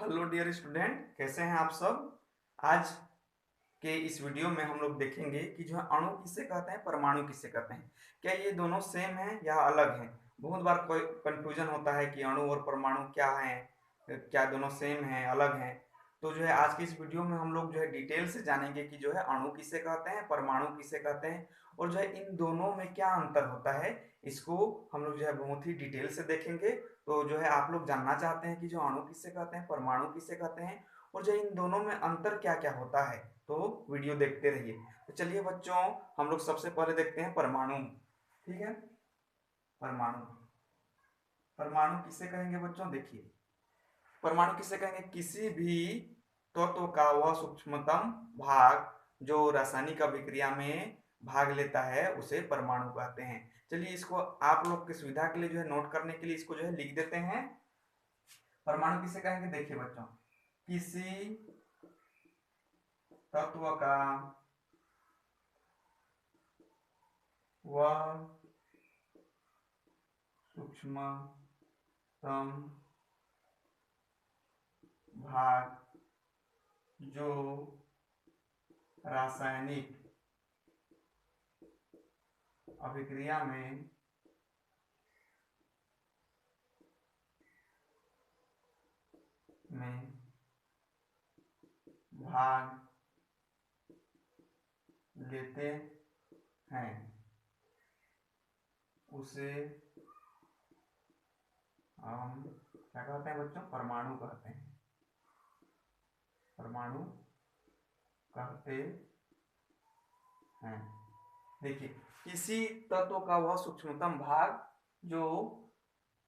Hello dear student, कैसे हैं आप सब। आज के इस वीडियो में हम लोग देखेंगे कि जो है अणु किसे कहते हैं, परमाणु किसे कहते हैं। क्या ये दोनों सेम हैं या अलग हैं। बहुत बार कोई कंफ्यूजन होता है कि अणु और परमाणु क्या हैं, क्या दोनों सेम हैं अलग हैं। तो जो है आज की इस वीडियो में हम लोग जो है डिटेल से जानेंगे कि जो है अणु किसे कहते हैं, परमाणु किसे कहते हैं, और जो है इन दोनों में क्या अंतर होता है। इसको हम लोग जो है बहुत ही डिटेल से देखेंगे। तो जो है आप लोग जानना चाहते हैं कि जो अणु किसे कहते हैं, परमाणु किसे कहते हैं, और जो इन दोनों में अंतर क्या क्या होता है। तो वीडियो देखते रहिए। तो चलिए बच्चों, हम लोग सबसे पहले देखते हैं परमाणु। ठीक है, परमाणु। परमाणु किसे कहेंगे बच्चों, देखिए परमाणु किसे कहेंगे, किसी भी तत्व का वह सूक्ष्मतम भाग जो रासायनिक अभिक्रिया में भाग लेता है उसे परमाणु कहते हैं। चलिए इसको आप लोग की सुविधा के लिए जो है नोट करने के लिए इसको जो है लिख देते हैं। परमाणु किसे कहेंगे, देखिए बच्चों, किसी तत्व का वह सूक्ष्मतम भाग जो रासायनिक अभिक्रिया में भाग लेते हैं उसे हम क्या कहते हैं बच्चों, परमाणु कहते हैं। परमाणु कहते हैं। देखिए, किसी तत्व का वह सूक्ष्मतम भाग जो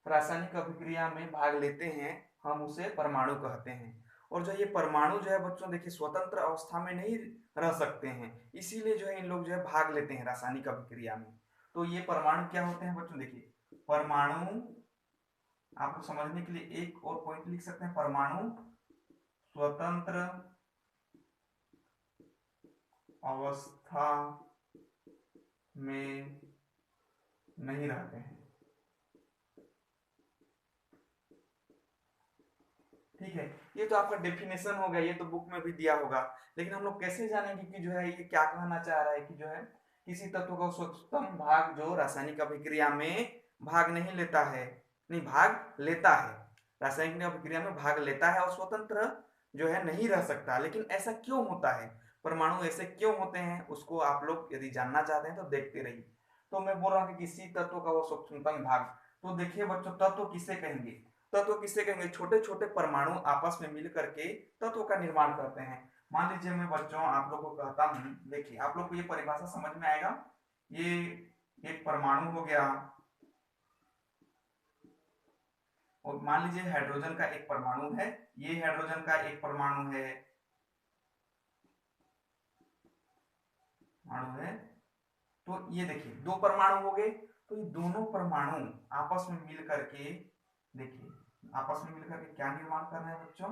रासायनिक अभिक्रिया में भाग लेते हैं हम उसे परमाणु कहते हैं। और जो ये परमाणु जो है बच्चों, देखिए स्वतंत्र अवस्था में नहीं रह सकते हैं, इसीलिए जो है इन लोग जो है भाग लेते हैं रासायनिक अभिक्रिया में। तो ये परमाणु क्या होते हैं बच्चों, देखिए परमाणु आपको समझने के लिए एक और पॉइंट लिख सकते हैं। परमाणु स्वतंत्र अवस्था में नहीं रहते हैं। ठीक है, ये तो आपका डेफिनेशन हो गया, ये तो बुक में भी दिया होगा। लेकिन हम लोग कैसे जानेंगे कि जो है ये क्या कहना चाह रहा है कि जो है किसी तत्व का सूक्ष्मतम भाग जो रासायनिक अभिक्रिया में भाग नहीं लेता है, नहीं भाग लेता है, रासायनिक अभिक्रिया में भाग लेता है और स्वतंत्र जो है नहीं रह सकता। लेकिन ऐसा क्यों होता है, परमाणु ऐसे क्यों होते हैं, उसको आप लोग यदि जानना चाहते हैं तो देखते रहिए। तो मैं बोल रहा हूँ कि किसी तत्व का वो सूक्ष्मतम भाग, तो देखिए बच्चों तत्व किसे कहेंगे, तत्व किसे कहेंगे, छोटे छोटे परमाणु आपस में मिल करके तत्व का निर्माण करते हैं। मान लीजिए मैं बच्चों आप लोगों को कहता हूं, देखिए आप लोग को ये परिभाषा समझ में आएगा। ये एक परमाणु हो गया, और मान लीजिए हाइड्रोजन का एक परमाणु है, ये हाइड्रोजन का एक परमाणु है। तो ये देखिए दो परमाणु हो गए। तो ये दोनों परमाणु आपस में मिल करके, देखिए आपस में मिल करके क्या निर्माण कर रहे हैं बच्चों,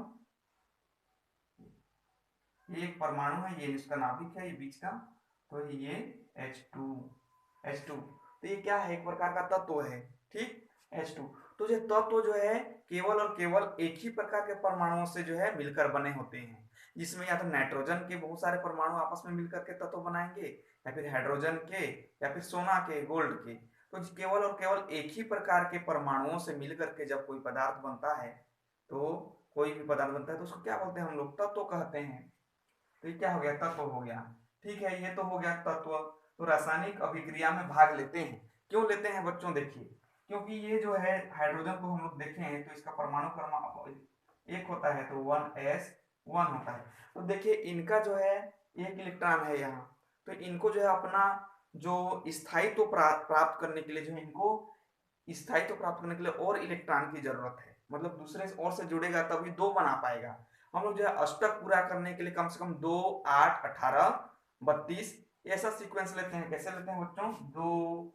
ये एक परमाणु है, ये इसका नाभिक है, ये बीच का, तो ये H2। तो ये क्या है, एक प्रकार का तत्व है। ठीक, H2। तो ये तत्व जो है केवल और केवल एक ही प्रकार के परमाणुओं से जो है मिलकर बने होते हैं, जिसमें या तो नाइट्रोजन के बहुत सारे परमाणु आपस में मिलकर के तत्व बनाएंगे, या फिर हाइड्रोजन के, या फिर सोना के, गोल्ड के। तो केवल और केवल एक ही प्रकार के परमाणुओं से मिलकर के जब कोई पदार्थ बनता है, तो कोई भी पदार्थ बनता है तो उसको क्या बोलते हैं, हम लोग तत्व कहते हैं। तो ये क्या हो गया, तत्व हो गया। ठीक है, ये तो हो गया तत्व। तो रासायनिक अभिक्रिया में भाग लेते हैं, क्यों लेते हैं बच्चों, देखिए क्योंकि ये जो है हाइड्रोजन को हम लोग देखें तो इसका परमाणु क्रमांक एक होता है, तो 1s1 होता है। तो देखिए इनका जो है एक इलेक्ट्रॉन है यहाँ, तो इनको जो है अपना जो स्थायित्व प्राप्त करने के लिए, जो है इनको स्थायित्व प्राप्त करने के लिए और इलेक्ट्रॉन की जरूरत है, मतलब दूसरे और से जुड़ेगा तभी दो बना पाएगा। हम लोग जो है अष्टक पूरा करने के लिए कम से कम 2, 8, 18, 32 ऐसा सीक्वेंस लेते हैं। कैसे लेते हैं बच्चों, 2,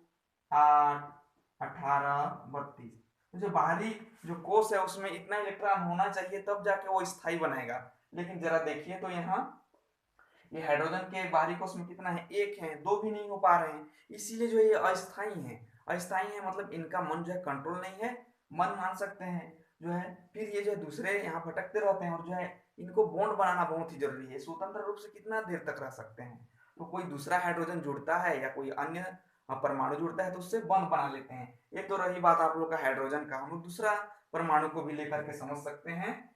8, 18, 32। तो जो बाहरी जो कोश है उसमें इतना इलेक्ट्रॉन होना चाहिए तब जाके वो स्थायी बनेगा। लेकिन जरा देखिए तो यहाँ ये हाइड्रोजन के बाहरी कोश में कितना है, एक है, दो भी नहीं हो पा रहे हैं, इसीलिए जो ये अस्थाई है। अस्थाई है मतलब इनका मन जो है कंट्रोल नहीं है, मन मान सकते हैं। जो है फिर ये जो है दूसरे यहाँ भटकते रहते हैं और जो है इनको बॉन्ड बनाना बहुत ही जरूरी है। स्वतंत्र रूप से कितना देर तक रह सकते हैं, तो कोई दूसरा हाइड्रोजन जुड़ता है या कोई अन्य परमाणु जुड़ता है तो उससे बॉन्ड बना लेते हैं। ये तो रही बात आप लोग का हाइड्रोजन का। हम लोग दूसरा परमाणु को भी लेकर के समझ सकते हैं।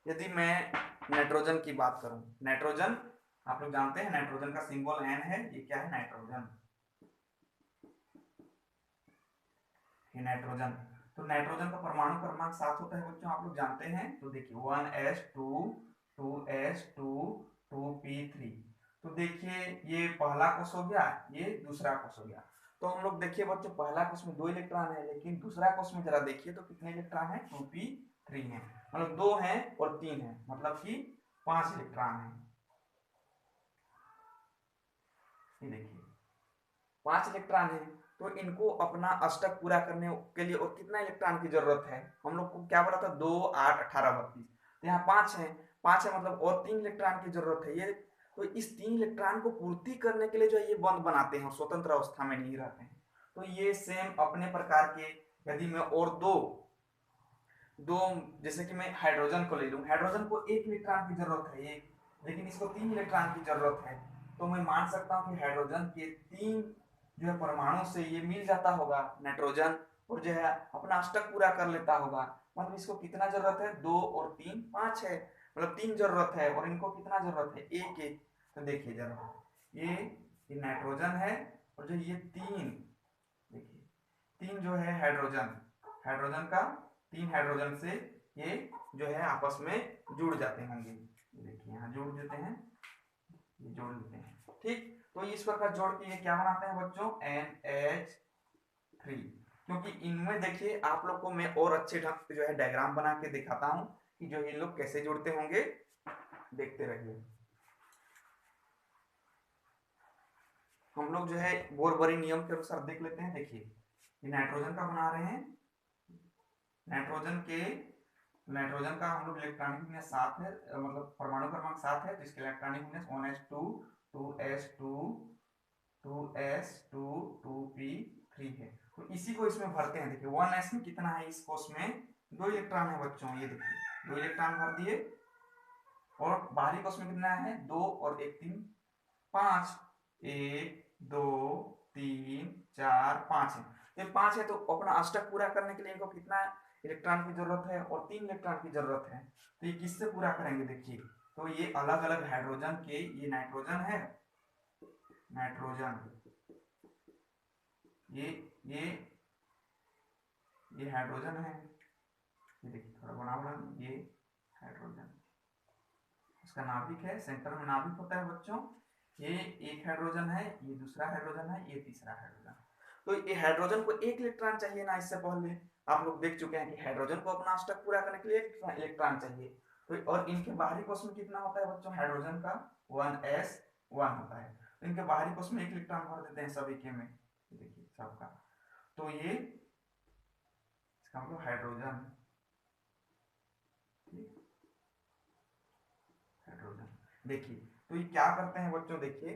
यदि मैं नाइट्रोजन की बात करूं, नाइट्रोजन आप लोग जानते हैं नाइट्रोजन का सिंबल N है। ये क्या है? नाइट्रोजन। ये नाइट्रोजन, तो नाइट्रोजन का परमाणु क्रमांक 7 होता है बच्चों, आप लोग जानते हैं। तो देखिए 1s2 2s2 2p3। तो देखिए ये पहला कोष हो गया, ये दूसरा कोष हो गया। तो हम लोग देखिए बच्चों पहला कोष में 2 इलेक्ट्रॉन है, लेकिन दूसरा कोष में जरा देखिए तो कितने इलेक्ट्रॉन है? 2p3 है। मतलब 2 है और 3 है, मतलब कि 5 इलेक्ट्रॉन है। ये देखिए 5 इलेक्ट्रॉन है। तो इनको अपना अष्टक पूरा करने के लिए और कितना इलेक्ट्रॉन की जरूरत है? हम लोग को क्या बोला था? 2 8 18 32। तो यहाँ 5 है, 5 है मतलब और 3 इलेक्ट्रॉन की जरूरत है। ये तो इस 3 इलेक्ट्रॉन को पूर्ति करने के लिए जो है ये बंध बनाते हैं और स्वतंत्र अवस्था में नहीं रहते हैं। तो ये सेम अपने प्रकार के, यदि मैं और दो जैसे कि मैं हाइड्रोजन को ले लूं, हाइड्रोजन को 1 इलेक्ट्रॉन की जरूरत है, लेकिन इसको 3 इलेक्ट्रॉन की जरूरत है। तो मैं मान सकता हूं कि हाइड्रोजन के 3 जो है परमाणु से ये मिल जाता होगा नाइट्रोजन, और जो है अपना अष्टक पूरा कर लेता होगा। मतलब इसको कितना जरूरत है? 2 और 3 5 है, मतलब 3 जरूरत है। और इनको कितना जरूरत है? 1 1। तो देखिए जरा ये नाइट्रोजन है और जो ये 3, देखिए 3 जो है हाइड्रोजन का 3 हाइड्रोजन से ये जो है आपस में जुड़ जाते होंगे। देखिए यहाँ जोड़ देते हैं, ये जोड़ लेते हैं, ठीक। तो इस प्रकार जोड़ के ये क्या बनाते हैं बच्चों? NH3। क्योंकि इनमें देखिए आप लोग को मैं और अच्छे ढंग से जो है डायग्राम बना के दिखाता हूं कि जो ये लोग कैसे जुड़ते होंगे, देखते रहिए। हम लोग जो है बोरबरी नियम के अनुसार देख लेते हैं। देखिए ये नाइट्रोजन का बना रहे हैं, नाइट्रोजन का हम लोग इलेक्ट्रॉनिक विन्यास 7 है, मतलब परमाणु क्रमांक 7 है, जिसके इलेक्ट्रॉनिक विन्यास 1s2 2s2 2s2 2p3 है। तो इसी को इसमें भरते हैं। देखिए 1s में कितना है? इस कोष में 2 इलेक्ट्रॉन है बच्चों, ये देखिए 2 इलेक्ट्रॉन भर दिए। और बाहरी कोष में कितना है? 2 और 1 3 5, 1 2 3 4 5 है। तो 5 है, तो अपना अष्टक पूरा करने के लिए इनको कितना इलेक्ट्रॉन की जरूरत है? और 3 इलेक्ट्रॉन की जरूरत है। तो ये किससे पूरा करेंगे? देखिए तो ये अलग अलग हाइड्रोजन के, ये नाइट्रोजन है, नाइट्रोजन, ये हाइड्रोजन है, ये देखिए थोड़ा बना, ये हाइड्रोजन, इसका नाभिक है, सेंटर में नाभिक होता है बच्चों। ये एक हाइड्रोजन है, ये दूसरा हाइड्रोजन है, ये तीसरा हाइड्रोजन। तो ये हाइड्रोजन को 1 इलेक्ट्रॉन चाहिए ना, इससे पहले आप लोग देख चुके हैं कि हाइड्रोजन को अपना अष्टक पूरा करने के लिए 1 इलेक्ट्रॉन चाहिए। तो और इनके बाहरी कोष में कितना होता है बच्चों? हाइड्रोजन का 1s1 होता है। तो इनके बाहरी कोष में 1 इलेक्ट्रॉन भर देते हैं सभी के में, देखिए सबका। तो ये इसका मतलब हाइड्रोजन, हाइड्रोजन। देखिए तो ये क्या करते हैं बच्चों? देखिए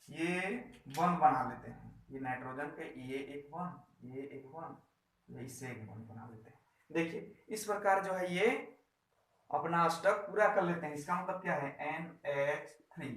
ये बॉन्ड बना लेते हैं, ये नाइट्रोजन के ये एक बॉन्ड, ये एक बॉन्ड, ये इससे एक बॉन्ड बना लेते हैं। देखिए इस प्रकार जो है ये अपना अष्टक पूरा कर लेते हैं। इसका मतलब क्या है? NH3।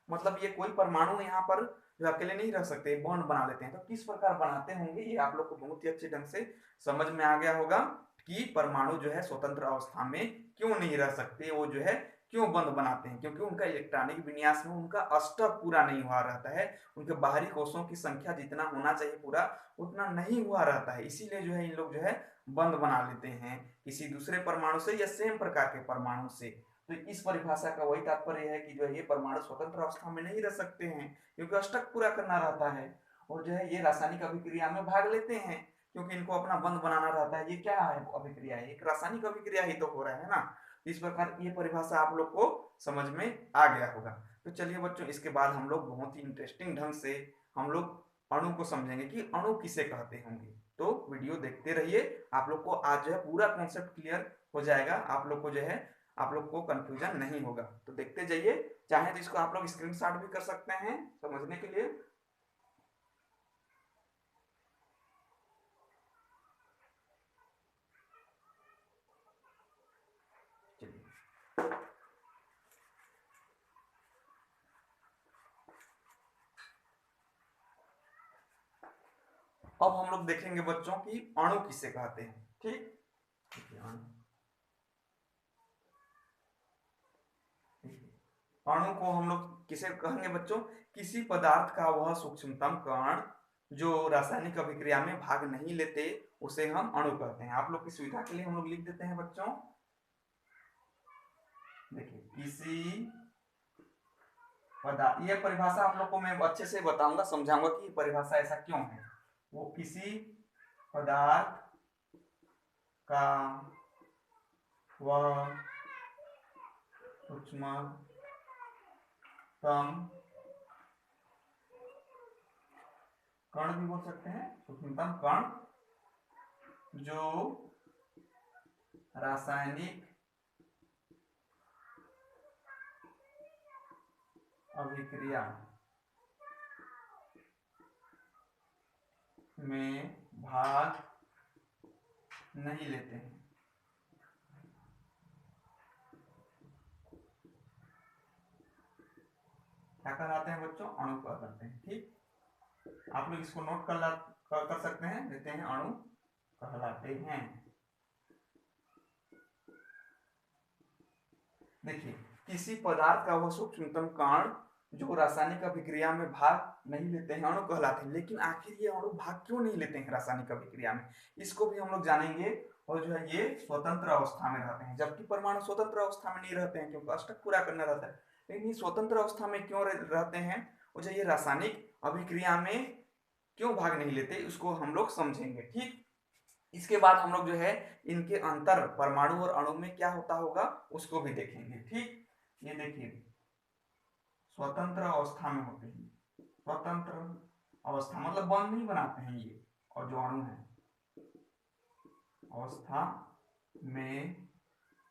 मतलब ये कोई परमाणु यहाँ पर जो अकेले नहीं रह सकते, बॉन्ड बना लेते हैं। तो किस प्रकार बनाते होंगे ये आप लोग को बहुत ही अच्छे ढंग से समझ में आ गया होगा कि परमाणु जो है स्वतंत्र अवस्था में क्यों नहीं रह सकते, वो जो है क्यों बंद बनाते हैं? क्योंकि उनका इलेक्ट्रॉनिक विन्यास में उनका अष्टक पूरा नहीं हुआ रहता है, उनके बाहरी कोषों की संख्या जितना होना चाहिए पूरा उतना नहीं हुआ रहता है। इसीलिए जो है इन लोग जो है बंद बना लेते हैं किसी दूसरे परमाणु से या सेम प्रकार के परमाणु से। तो इस परिभाषा का वही तात्पर्य है कि जो है ये परमाणु स्वतंत्र अवस्था में नहीं रह सकते हैं, क्योंकि अष्टक पूरा करना रहता है। और जो है ये रासायनिक अभिक्रिया में भाग लेते हैं, क्योंकि इनको अपना बंध बनाना रहता है। ये क्या है? अभिक्रिया है, एक रासायनिक अभिक्रिया ही तो हो रहा है ना। इस प्रकार ये परिभाषा आप लोग को समझ में आ गया होगा। तो चलिए बच्चों इसके बाद हम लोग बहुत ही इंटरेस्टिंग ढंग से हम लोग अणु को समझेंगे कि अणु किसे कहते होंगे। तो वीडियो देखते रहिए, आप लोग को आज जो है पूरा कॉन्सेप्ट क्लियर हो जाएगा, आप लोग को जो है आप लोग को कंफ्यूजन नहीं होगा। तो देखते जाइए, चाहे तो इसको आप लोग स्क्रीनशॉट भी कर सकते हैं समझने के लिए। अब हम लोग देखेंगे बच्चों की अणु किसे कहते हैं। ठीक, अणु को हम लोग किसे कहेंगे बच्चों? किसी पदार्थ का वह सूक्ष्मतम कण जो रासायनिक अभिक्रिया में भाग नहीं लेते उसे हम अणु कहते हैं। आप लोग की सुविधा के लिए हम लोग लिख देते हैं बच्चों, देखिए किसी पदार्थ, ये परिभाषा आप लोग को मैं अच्छे से बताऊंगा, समझाऊंगा कि परिभाषा ऐसा क्यों है। वो किसी पदार्थ का वह सूक्ष्मतम कण भी बोल सकते हैं, सूक्ष्मतम कण जो रासायनिक अभिक्रिया में भाग नहीं लेते हैं। क्या कहलाते हैं बच्चों? अणु कहलाते हैं। ठीक, आप लोग इसको नोट कर सकते हैं, देते हैं अणु कहलाते हैं। देखिए किसी पदार्थ का वह सूक्ष्मतम कण जो रासायनिक अभिक्रिया में भाग नहीं लेते हैं अणु कहलाते हैं। लेकिन आखिर ये अणु भाग क्यों नहीं लेते हैं रासायनिक अभिक्रिया में, इसको भी हम लोग जानेंगे। और जो है ये स्वतंत्र अवस्था में रहते हैं, जबकि परमाणु स्वतंत्र अवस्था में नहीं रहते हैं क्योंकि अष्टक पूरा करना रहता है। लेकिन ये स्वतंत्र अवस्था में क्यों रहते हैं और जो ये रासायनिक अभिक्रिया में क्यों भाग नहीं लेते उसको हम लोग समझेंगे। ठीक, इसके बाद हम लोग जो है इनके अंतर परमाणु और अणु में क्या होता होगा उसको भी देखेंगे। ठीक, ये देखिए स्वतंत्र अवस्था में होते हैं, स्वतंत्र अवस्था मतलब बंध नहीं बनाते हैं ये, और जो अणु है अवस्था में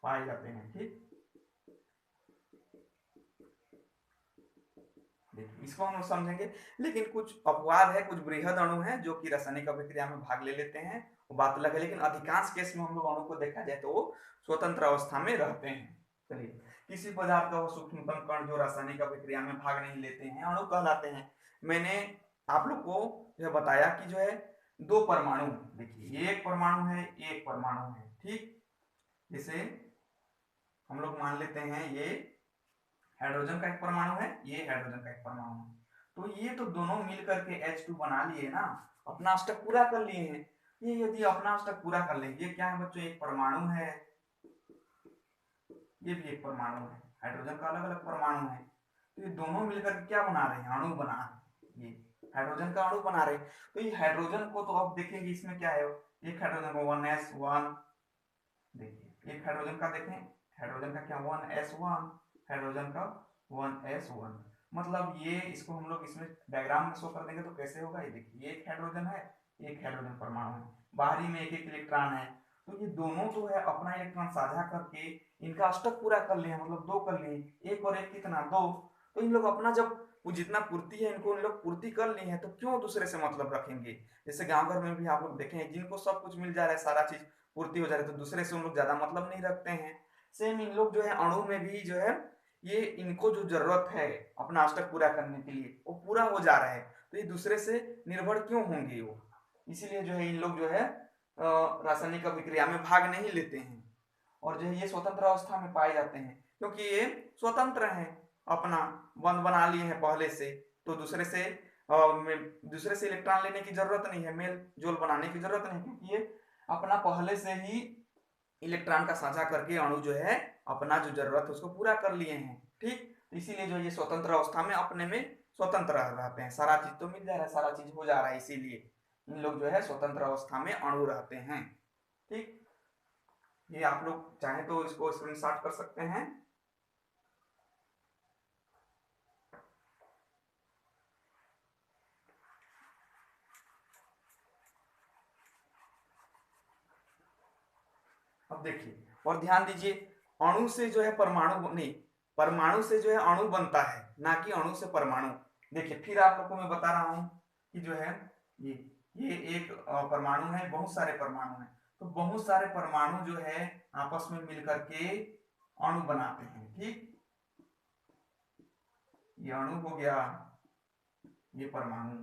पाए जाते हैं। ठीक, देखिए इसको हम लोग समझेंगे। लेकिन कुछ अपवाद है, कुछ बृहद अणु है जो कि रासायनिक अभिक्रिया में भाग ले लेते हैं, वो बात अलग है। लेकिन अधिकांश केस में हम लोग अणु को देखा जाए तो वो स्वतंत्र अवस्था में रहते हैं। चलिए, किसी पदार्थ का वो सूक्ष्मतम कण जो रासायनिक अभिक्रिया में भाग नहीं लेते हैं अणु कहलाते हैं। मैंने आप लोग को यह बताया कि जो है दो परमाणु, देखिए एक परमाणु है एक परमाणु है। ठीक, जैसे हम लोग मान लेते हैं ये हाइड्रोजन का एक परमाणु है, ये हाइड्रोजन का एक परमाणु है, तो ये तो दोनों मिल करके H2 बना लिए ना, अपना अष्टक पूरा कर लिए हैं। ये यदि अपना अष्टक पूरा कर ले, ये क्या है बच्चों? एक परमाणु है, ये भी एक परमाणु है, हाइड्रोजन का अलग अलग परमाणु है, तो ये दोनों मिलकर क्या बना रहे हैं? अणु बना रहे हैं, ये हाइड्रोजन का अणु बना रहे हैं। तो ये हाइड्रोजन को तो अब देखेंगे इसमें क्या है, एक हाइड्रोजन को 1s1, देखिए एक हाइड्रोजन का देखें, हाइड्रोजन का क्या 1s1, हाइड्रोजन का 1s1, मतलब ये इसको हम लोग इसमें डायग्राम में शो कर देंगे तो कैसे होगा, ये देखिए एक हाइड्रोजन है एक हाइड्रोजन परमाणु है, बाहरी में एक एक इलेक्ट्रॉन है, तो ये दोनों जो है अपना इलेक्ट्रॉन साझा करके इनका अष्टक पूरा कर लिए, मतलब दो कर लिए, एक और एक कितना? दो। तो इन लोग अपना जब वो जितना पूर्ति है इनको इन लोग पूर्ति कर ली है तो क्यों दूसरे से मतलब रखेंगे? जैसे गांव घर में भी आप लोग देखें जिनको सब कुछ मिल जा रहा है, सारा चीज पूर्ति हो जा रही है, तो दूसरे से उन लोग ज्यादा मतलब नहीं रखते हैं। सेम इन लोग जो है अणु में भी जो है ये इनको जो जरूरत है अपना अष्टक पूरा करने के लिए वो पूरा हो जा रहा है, तो ये दूसरे से निर्भर क्यों होंगे वो? इसीलिए जो है इन लोग जो है रासायनिक अभिक्रिया में भाग नहीं लेते हैं और जो है ये स्वतंत्र अवस्था में पाए जाते हैं क्योंकि ये स्वतंत्र हैं, अपना बंध बना लिए हैं पहले से, तो दूसरे से इलेक्ट्रॉन लेने की जरूरत नहीं है, मेल जोल बनाने की जरूरत नहीं, क्योंकि ये अपना पहले से ही इलेक्ट्रॉन का साझा करके अणु जो है अपना जो जरूरत है उसको पूरा कर लिए हैं। ठीक, तो इसीलिए जो ये स्वतंत्र अवस्था में अपने में स्वतंत्र रहते हैं, सारा चीज तो मिल जा रहा है, सारा चीज हो जा रहा है, इसीलिए इन लोग जो है स्वतंत्र अवस्था में अणु रहते हैं। ठीक, ये आप लोग चाहे तो इसको स्क्रीनशॉट कर सकते हैं। अब देखिए और ध्यान दीजिए, अणु से जो है परमाणु नहीं, परमाणु से जो है अणु बनता है, ना कि अणु से परमाणु। देखिए फिर आप लोग को मैं बता रहा हूं कि जो है ये ये एक परमाणु है, बहुत सारे परमाणु हैं, तो बहुत सारे परमाणु जो है आपस में मिलकर के अणु बनाते हैं। ठीक, ये अणु हो गया, ये परमाणु,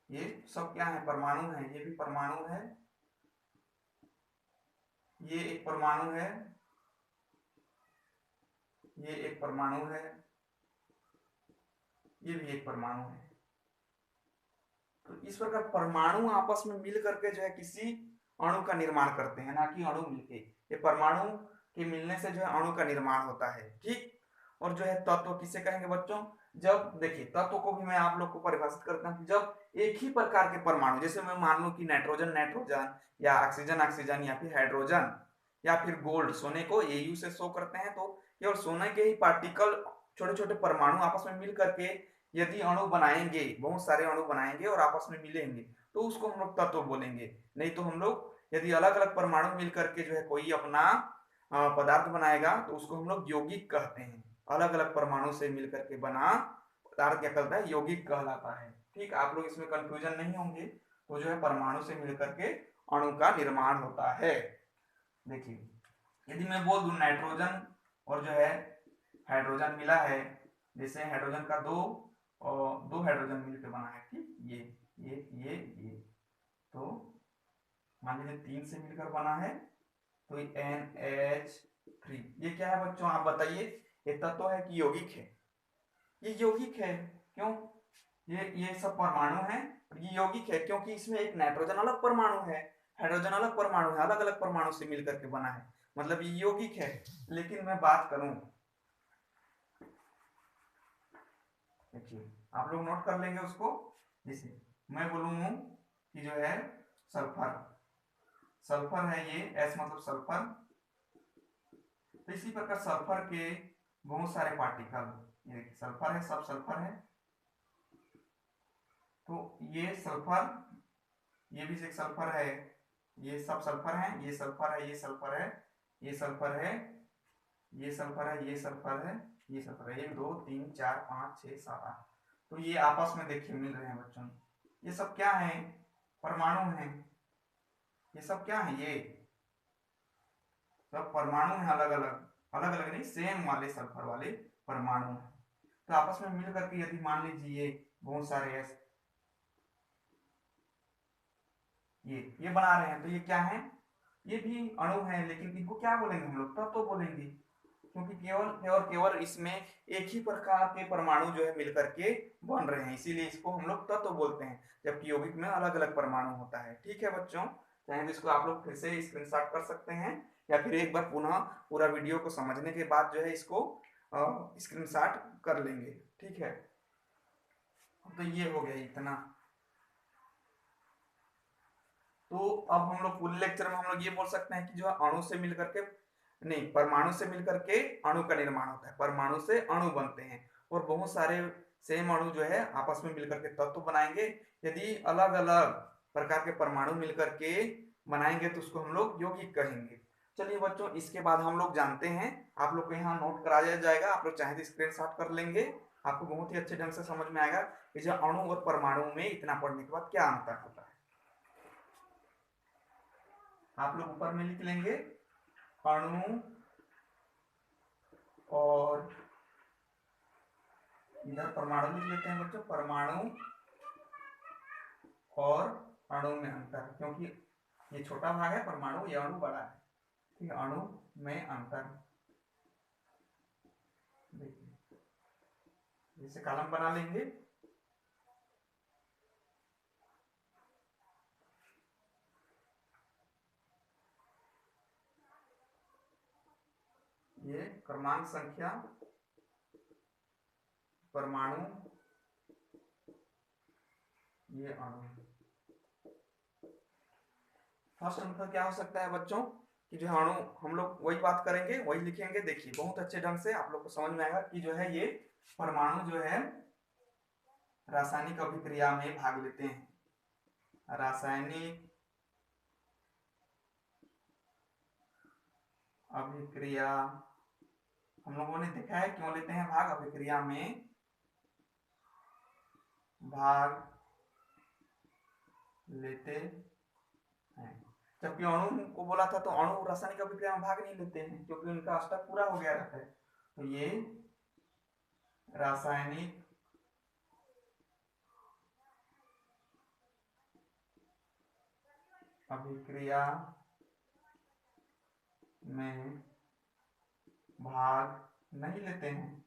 ये सब क्या है, परमाणु है, ये भी परमाणु है, ये एक परमाणु है, ये एक परमाणु है, ये भी एक परमाणु है। तो इस प्रकार परमाणु आपस में मिल करके जो है किसी अणु का निर्माण करते हैं, ना कि अणु मिलके। ये परमाणु के मिलने से जो है अणु का निर्माण होता है, ठीक। और जो है तत्व किसे कहेंगे बच्चों, जब देखिए तत्व को भी मैं आप लोग को परिभाषित करता हूँ, जब एक ही प्रकार के परमाणु, जैसे मैं मान लूं कि नाइट्रोजन नाइट्रोजन, या ऑक्सीजन ऑक्सीजन, या फिर हाइड्रोजन, या फिर गोल्ड सोने को एयू से शो करते हैं, तो केवल सोने के ही पार्टिकल, छोटे छोटे परमाणु आपस में मिल करके यदि अणु बनाएंगे, बहुत सारे अणु बनाएंगे और आपस में मिलेंगे, तो उसको हम लोग तत्व बोलेंगे। नहीं तो हम लोग यदि अलग अलग परमाणु मिल करके जो है कोई अपना पदार्थ बनाएगा, तो उसको हम लोग यौगिक कहते हैं। अलग अलग परमाणु से मिल करके बना पदार्थ क्या कहता है, यौगिक कहलाता है, ठीक। आप लोग इसमें कंफ्यूजन नहीं होंगे। तो जो है परमाणु से मिल करके अणु का निर्माण होता है। देखिए यदि मैं बोल दूं नाइट्रोजन और जो है हाइड्रोजन मिला है, जैसे हाइड्रोजन का दो हाइड्रोजन मिलकर बना है, ठीक, ये तो मान लीजिए 3 से मिलकर बना है, तो NH3, ये क्या है बच्चों आप बताइए, ये तत्व है कि यौगिक है? ये यौगिक है। क्यों? ये सब परमाणु है, ये यौगिक है क्योंकि इसमें एक नाइट्रोजन अलग परमाणु है, हाइड्रोजन अलग परमाणु है, अलग अलग परमाणु से मिलकर के बना है, मतलब ये यौगिक है। लेकिन मैं बात करूं, देखिए आप लोग नोट कर लेंगे उसको, जैसे मैं बोलूं कि जो है सल्फर, सल्फर है ये, S मतलब सल्फर, तो इसी प्रकार सल्फर के बहुत सारे पार्टिकल, ये देखिए सल्फर है, सब सल्फर है, तो ये सल्फर, ये भी एक सल्फर है, ये सब सल्फर है, ये सल्फर है, ये सल्फर है, ये सल्फर है, ये सल्फर है, ये सल्फर है, ये सल्फर है, 1 2 3 4 5 6 7 8, तो ये आपस में देखिए मिल रहे हैं बच्चों। ये सब क्या है, परमाणु हैं। ये सब क्या है, ये सब परमाणु हैं, अलग अलग, अलग अलग नहीं, सेम वाले सल्फर वाले परमाणु हैं। तो आपस में मिल करके यदि मान लीजिए बहुत सारे ऐसे ये बना रहे हैं, तो ये क्या है, ये भी अणु है, लेकिन इनको क्या बोलेंगे हम लोग, तत्व तो बोलेंगे, क्योंकि केवल और केवल इसमें एक ही प्रकार के परमाणु जो है मिलकर के बन रहे हैं, इसीलिए इसको हम लोग तत्व बोलते हैं, जबकि यौगिक में अलग अलग परमाणु होता है, ठीक है बच्चों। चाहे तो इसको आप लोग फिर से स्क्रीनशॉट कर सकते हैं, या फिर एक बार पुनः पूरा वीडियो को समझने के बाद जो है इसको स्क्रीनशॉट कर लेंगे, ठीक है। तो ये हो गया इतना। तो अब हम लोग पूरे लेक्चर में हम लोग ये बोल सकते हैं कि जो अणु से मिलकर के, नहीं, परमाणु से मिलकर के अणु का निर्माण होता है, परमाणु से अणु बनते हैं, और बहुत सारे सेम अणु जो है आपस में मिलकर के तत्व बनाएंगे। यदि अलग अलग प्रकार के परमाणु मिलकर के बनाएंगे तो उसको हम लोग यौगिक कहेंगे। चलिए बच्चों, इसके बाद हम लोग जानते हैं, आप लोग को यहाँ नोट कराया जाएगा, आप लोग चाहे तो स्क्रीनशॉट कर लेंगे, आपको बहुत ही अच्छे ढंग से समझ में आएगा कि जो अणु और परमाणु में इतना पढ़ने के बाद क्या अंतर होता है। आप लोग ऊपर में लिख लेंगे अणु, और इधर परमाणु लिख लेते हैं बच्चों, परमाणु और अणु में अंतर, क्योंकि ये छोटा भाग है परमाणु, ये अणु बड़ा है, ठीक है, अणु में अंतर। देखिए जैसे कॉलम बना लेंगे, ये क्रमांक संख्या, परमाणु, ये अणु। फर्स्ट अंतर क्या हो सकता है बच्चों, कि जो अणु, हम लोग वही बात करेंगे, वही लिखेंगे, देखिए बहुत अच्छे ढंग से आप लोग को समझ में आएगा कि जो है ये परमाणु जो है रासायनिक अभिक्रिया में भाग लेते हैं, रासायनिक अभिक्रिया, हम लोगों ने देखा है क्यों लेते हैं भाग, अभिक्रिया में भाग लेते हैं। जबकि अणु को बोला था तो अणु रासायनिक अभिक्रिया में भाग नहीं लेते हैं, क्योंकि उनका अष्टक पूरा हो गया रहता है। तो ये रासायनिक अभिक्रिया में भाग नहीं लेते हैं।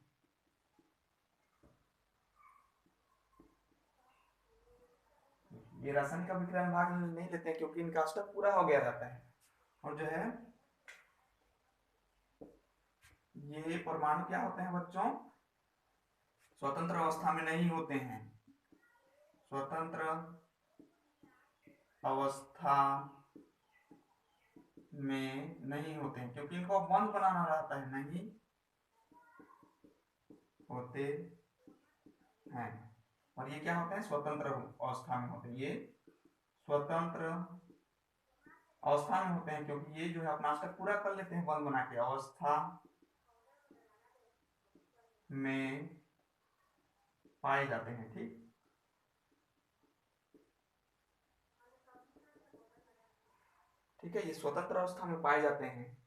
ये रासायनिक अभिक्रिया में भाग नहीं लेते हैं क्योंकि इनका स्टेप पूरा हो गया रहता है। और जो है ये परमाणु क्या होते हैं बच्चों, स्वतंत्र अवस्था में नहीं होते हैं। स्वतंत्र अवस्था में नहीं होते हैं क्योंकि इनको बंद बनाना रहता है, नहीं होते हैं। और ये क्या होते हैं, स्वतंत्र अवस्था में होते हैं। ये स्वतंत्र अवस्था में होते हैं क्योंकि ये जो है अपना स्टेप पूरा कर लेते हैं बंद बना के। अवस्था में पाए जाते हैं। ठीक है, ये स्वतंत्र अवस्था में पाए जाते हैं।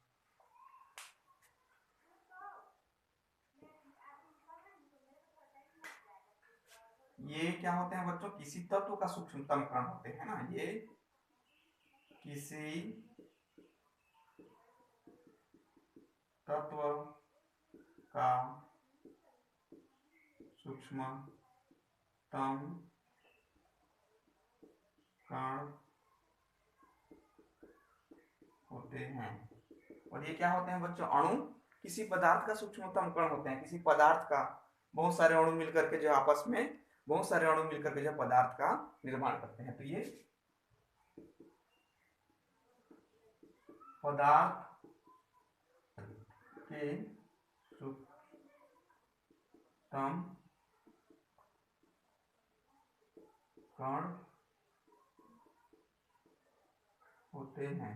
ये क्या होते हैं बच्चों, किसी तत्व का सूक्ष्मतम कण होते हैं ना। ये किसी तत्व का सूक्ष्मतम कण होते हैं। और ये क्या होते हैं बच्चों, अणु किसी पदार्थ का सूक्ष्मतम कण होते हैं। किसी पदार्थ का बहुत सारे अणु मिलकर के जो आपस में बहुत सारे अणु मिलकर के जो पदार्थ का निर्माण करते हैं। तो ये पदार्थ के सूक्ष्मतम कण होते हैं।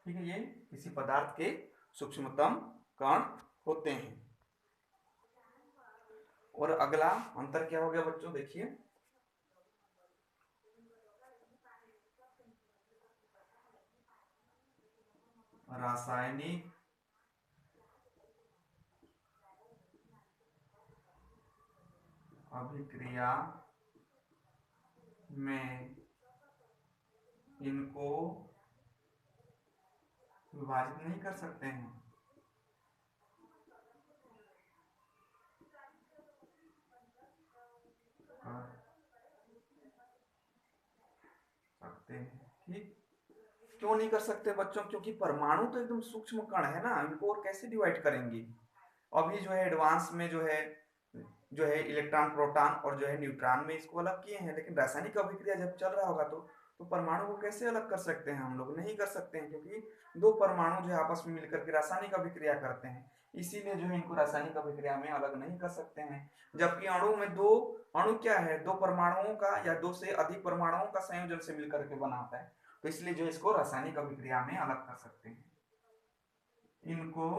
ठीक है, ये किसी पदार्थ के सूक्ष्मतम कण होते हैं। और अगला अंतर क्या हो गया बच्चों, देखिए रासायनिक अभिक्रिया में इनको विभाजित नहीं कर सकते हैं। ठीक, क्यों नहीं कर सकते बच्चों, क्योंकि परमाणु तो एकदम सूक्ष्म कण है ना, इनको और कैसे डिवाइड करेंगे। अभी जो है एडवांस में जो है इलेक्ट्रॉन प्रोटॉन और जो है न्यूट्रॉन में इसको अलग किए हैं, लेकिन रासायनिक अभिक्रिया जब चल रहा होगा तो परमाणु को कैसे अलग कर सकते हैं हम लोग, नहीं कर सकते हैं, क्योंकि दो परमाणु जो है आपस में मिलकर के रासायनिक अभिक्रिया करते हैं, इसीलिए जो है इनको रासायनिक अभिक्रिया में अलग नहीं कर सकते हैं। जबकि अणु में दो अणु क्या है, दो परमाणुओं का या दो से अधिक परमाणुओं का संयोजन से मिलकर के बना होता है, तो इसलिए जो इसको रासायनिक अभिक्रिया में अलग कर सकते हैं। इनको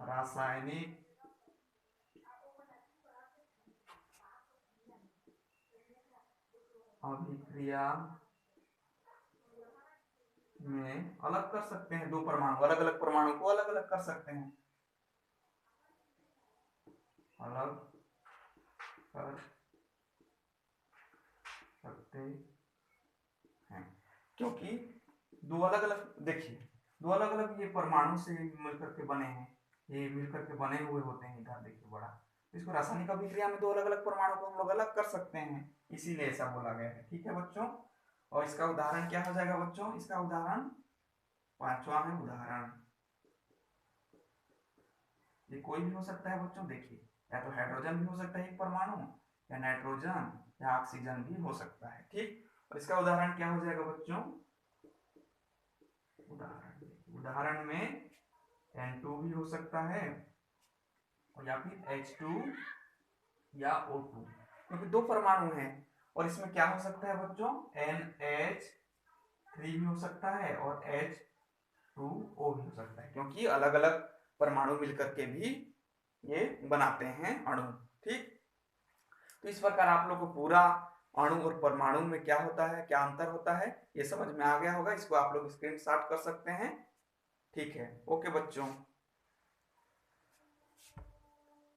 रासायनिक अभिक्रिया में अलग कर सकते हैं। दो परमाणु, अलग अलग परमाणु को अलग अलग कर सकते हैं, अलग कर सकते हैं, क्योंकि दो अलग अलग, देखिए दो अलग अलग ये परमाणु से मिलकर के बने हैं, ये मिलकर के बने हुए होते हैं। इधर देखिए बड़ा, इसको रासायनिक अभिक्रिया में दो अलग अलग परमाणु को हम लोग अलग कर सकते हैं, इसीलिए ऐसा बोला गया है। ठीक है बच्चों, और इसका उदाहरण क्या हो जाएगा बच्चों, इसका उदाहरण पांचवा है उदाहरण। ये कोई भी हो सकता है बच्चों, देखिए या तो हाइड्रोजन भी हो सकता है एक परमाणु, या नाइट्रोजन या ऑक्सीजन भी हो सकता है। ठीक, और इसका उदाहरण क्या हो जाएगा बच्चों, उदाहरण में N2 भी हो सकता है या फिर H2 या O2, क्योंकि दो परमाणु हैं। और इसमें क्या हो सकता है बच्चों, NH3 भी हो सकता है और H2O भी हो सकता है, क्योंकि अलग अलग परमाणु मिलकर के भी ये बनाते हैं अणु। ठीक, तो इस प्रकार आप लोग को पूरा अणु और परमाणु में क्या होता है, क्या अंतर होता है, ये समझ में आ गया होगा। इसको आप लोग स्क्रीनशॉट कर सकते हैं। ठीक है, ओके बच्चों।